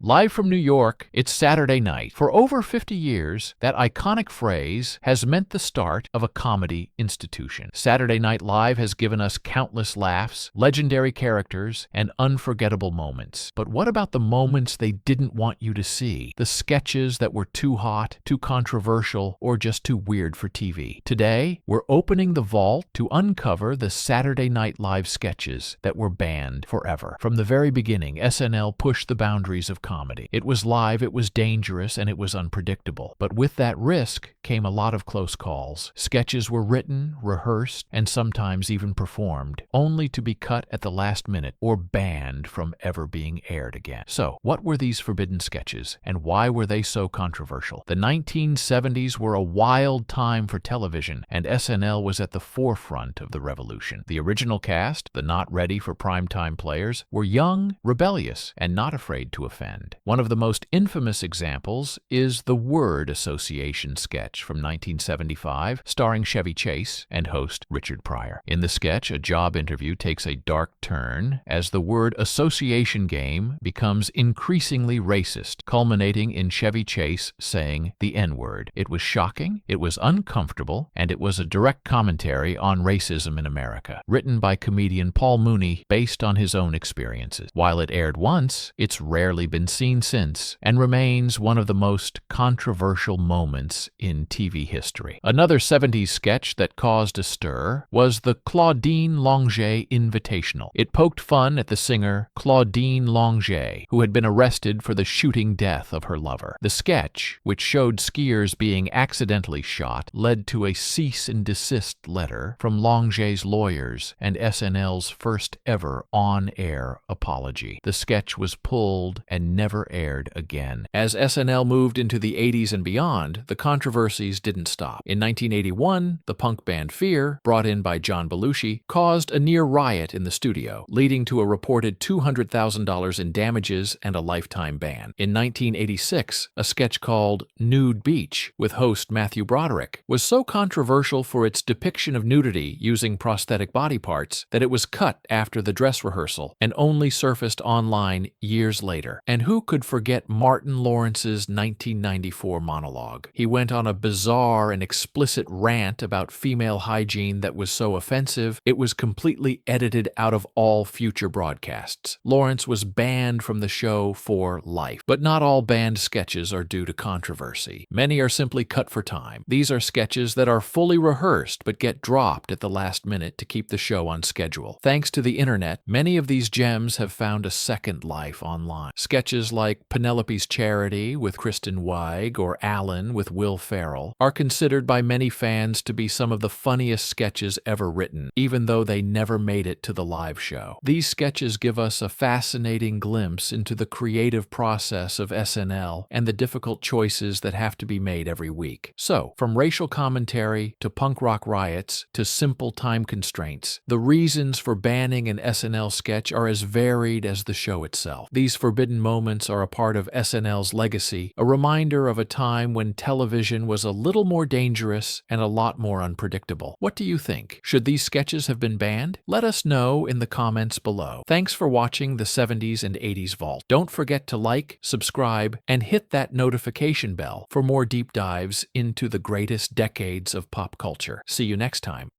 Live from New York, it's Saturday night. For over 50 years, that iconic phrase has meant the start of a comedy institution. Saturday Night Live has given us countless laughs, legendary characters, and unforgettable moments. But what about the moments they didn't want you to see? The sketches that were too hot, too controversial, or just too weird for TV. Today, we're opening the vault to uncover the Saturday Night Live sketches that were banned forever. From the very beginning, SNL pushed the boundaries of comedy. It was live, it was dangerous, and it was unpredictable. But with that risk came a lot of close calls. Sketches were written, rehearsed, and sometimes even performed, only to be cut at the last minute or banned from ever being aired again. So, what were these forbidden sketches, and why were they so controversial? The 1970s were a wild time for television, and SNL was at the forefront of the revolution. The original cast, the not ready for primetime players, were young, rebellious, and not afraid to offend. One of the most infamous examples is the Word Association sketch from 1975, starring Chevy Chase and host Richard Pryor. In the sketch, a job interview takes a dark turn as the word association game becomes increasingly racist, culminating in Chevy Chase saying the N-word. It was shocking, it was uncomfortable, and it was a direct commentary on racism in America. Written by comedian Paul Mooney based on his own experiences. While it aired once, it's rarely been seen since, and remains one of the most controversial moments in TV history. Another 70s sketch that caused a stir was the Claudine Longet Invitational. It poked fun at the singer Claudine Longet, who had been arrested for the shooting death of her lover. The sketch, which showed skiers being accidentally shot, led to a cease and desist letter from Longet's lawyers and SNL's first ever on-air apology. The sketch was pulled and never aired again. As SNL moved into the 80s and beyond, the controversies didn't stop. In 1981, the punk band Fear, brought in by John Belushi, caused a near riot in the studio, leading to a reported $200,000 in damages and a lifetime ban. In 1986, a sketch called Nude Beach, with host Matthew Broderick, was so controversial for its depiction of nudity using prosthetic body parts that it was cut after the dress rehearsal and only surfaced online years later. And who could forget Martin Lawrence's 1994 monologue? He went on a bizarre and explicit rant about female hygiene that was so offensive, it was completely edited out of all future broadcasts. Lawrence was banned from the show for life. But not all banned sketches are due to controversy. Many are simply cut for time. These are sketches that are fully rehearsed but get dropped at the last minute to keep the show on schedule. Thanks to the internet, many of these gems have found a second life online. Sketches like Penelope's Charity with Kristen Wiig or Alan with Will Ferrell are considered by many fans to be some of the funniest sketches ever written, even though they never made it to the live show. These sketches give us a fascinating glimpse into the creative process of SNL and the difficult choices that have to be made every week. So, from racial commentary to punk rock riots to simple time constraints, the reasons for banning an SNL sketch are as varied as the show itself. These forbidden moments are a part of SNL's legacy, a reminder of a time when television was a little more dangerous and a lot more unpredictable. What do you think? Should these sketches have been banned? Let us know in the comments below. Thanks for watching the 70s and 80s Vault. Don't forget to like, subscribe, and hit that notification bell for more deep dives into the greatest decades of pop culture. See you next time.